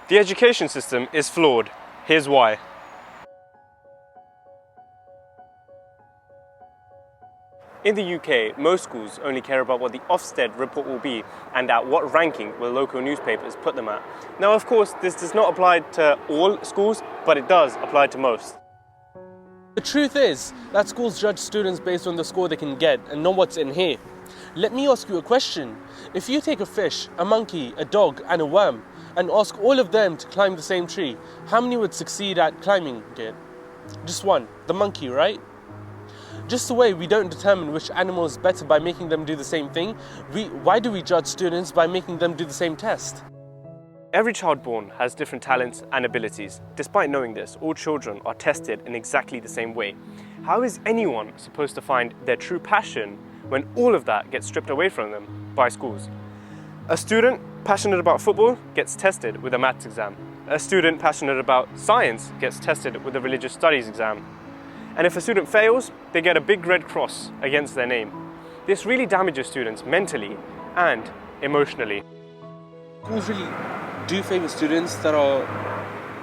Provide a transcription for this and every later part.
The education system is flawed. Here's why. In the UK, most schools only care about what the Ofsted report will be and at what ranking will local newspapers put them at. Now, of course, this does not apply to all schools, but it does apply to most. The truth is that schools judge students based on the score they can get and not what's in here. Let me ask you a question. If you take a fish, a monkey, a dog and a worm and ask all of them to climb the same tree, how many would succeed at climbing it? Just one, the monkey, right? Just the way we don't determine which animal is better by making them do the same thing, why do we judge students by making them do the same test? Every child born has different talents and abilities. Despite knowing this, all children are tested in exactly the same way. How is anyone supposed to find their true passion when all of that gets stripped away from them by schools? A student passionate about football gets tested with a maths exam. A student passionate about science gets tested with a religious studies exam. And if a student fails, they get a big red cross against their name. This really damages students mentally and emotionally. Schools really do favour students that are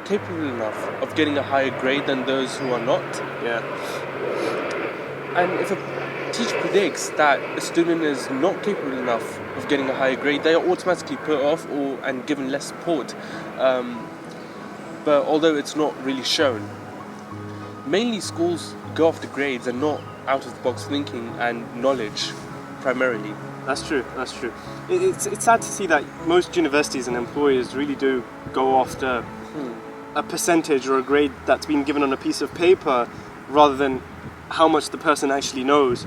capable enough of getting a higher grade than those who are not. Yeah. And if a teacher predicts that a student is not capable enough of getting a higher grade, they are automatically put off and given less support. But although it's not really shown. Mainly schools go after grades and not out-of-the-box thinking and knowledge, primarily. That's true, that's true. It's sad to see that most universities and employers really do go after a percentage or a grade that's been given on a piece of paper rather than how much the person actually knows.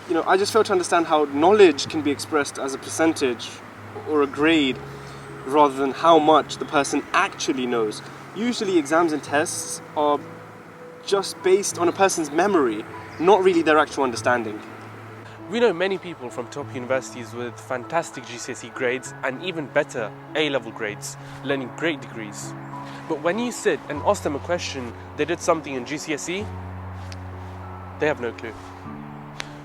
You know, I just fail to understand how knowledge can be expressed as a percentage or a grade rather than how much the person actually knows. Usually exams and tests are just based on a person's memory, not really their actual understanding. We know many people from top universities with fantastic GCSE grades and even better A-level grades, learning great degrees. But when you sit and ask them a question, they did something in GCSE, they have no clue.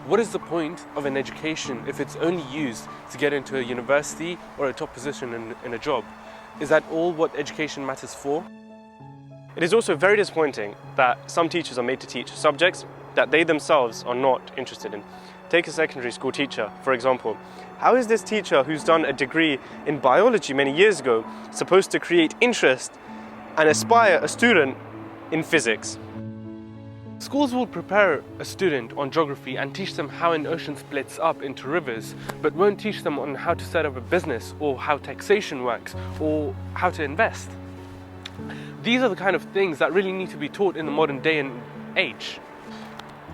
What is the point of an education if it's only used to get into a university or a top position in a job? Is that all what education matters for? It is also very disappointing that some teachers are made to teach subjects that they themselves are not interested in. Take a secondary school teacher, for example. How is this teacher who's done a degree in biology many years ago supposed to create interest and inspire a student in physics? Schools will prepare a student on geography and teach them how an ocean splits up into rivers, but won't teach them on how to set up a business or how taxation works or how to invest. These are the kind of things that really need to be taught in the modern day and age.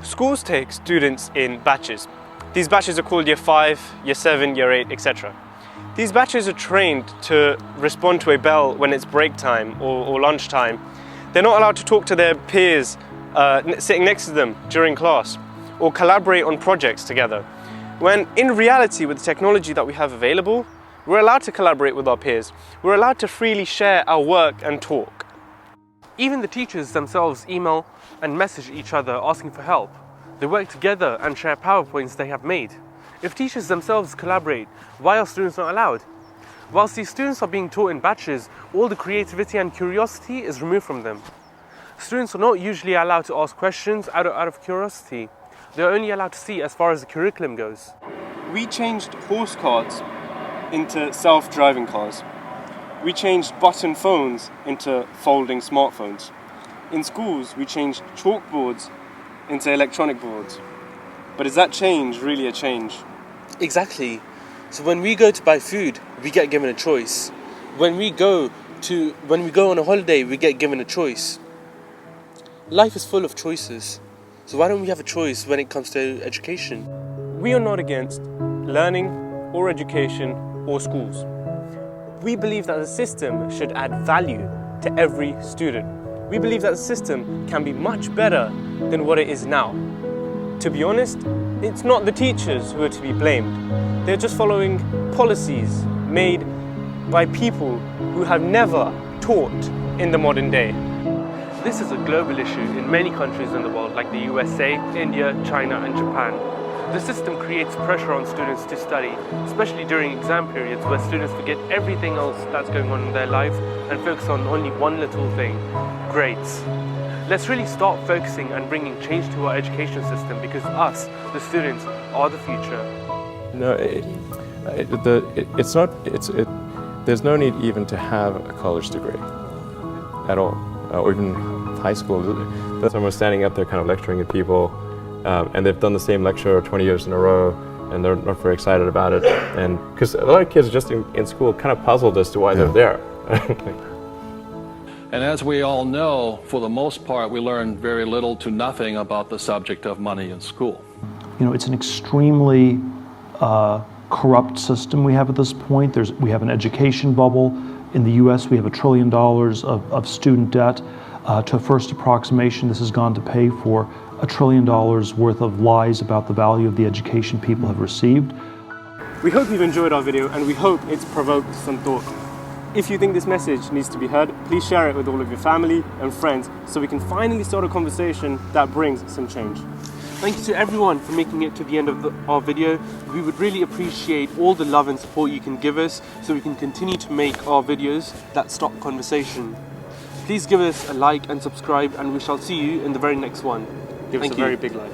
Schools take students in batches. These batches are called Year 5, Year 7, Year 8, etc. These batches are trained to respond to a bell when it's break time or lunch time. They're not allowed to talk to their peers sitting next to them during class or collaborate on projects together. When in reality, with the technology that we have available, we're allowed to collaborate with our peers. We're allowed to freely share our work and talk. Even the teachers themselves email and message each other asking for help. They work together and share PowerPoints they have made. If teachers themselves collaborate, why are students not allowed? Whilst these students are being taught in batches, all the creativity and curiosity is removed from them. Students are not usually allowed to ask questions out of curiosity. They're only allowed to see as far as the curriculum goes. We changed horse carts into self-driving cars. We changed button phones into folding smartphones. In schools, we changed chalkboards into electronic boards. But is that change really a change? Exactly. So when we go to buy food, we get given a choice. When we go on a holiday, we get given a choice. Life is full of choices. So why don't we have a choice when it comes to education? We are not against learning or education or schools. We believe that the system should add value to every student. We believe that the system can be much better than what it is now. To be honest, it's not the teachers who are to be blamed. They're just following policies made by people who have never taught in the modern day. This is a global issue in many countries in the world like the USA, India, China and Japan. The system creates pressure on students to study, especially during exam periods where students forget everything else that's going on in their lives and focus on only one little thing: grades. Let's really start focusing and bringing change to our education system, because us, the students, are the future. No, there's no need even to have a college degree at all, or even high school. Someone's standing up there kind of lecturing at people, and they've done the same lecture 20 years in a row, and they're not very excited about it. And because a lot of kids just in school kind of puzzled as to why they're there. And as we all know, for the most part, we learn very little to nothing about the subject of money in school. You know, it's an extremely corrupt system we have at this point. We have an education bubble. In the US, we have $1 trillion of student debt. To a first approximation, this has gone to pay for $1 trillion worth of lies about the value of the education people have received. We hope you've enjoyed our video, and we hope it's provoked some thought. If you think this message needs to be heard, please share it with all of your family and friends so we can finally start a conversation that brings some change. Thank you to everyone for making it to the end of our video. We would really appreciate all the love and support you can give us so we can continue to make our videos that start conversation. Please give us a like and subscribe, and we shall see you in the very next one. Give us a very big like.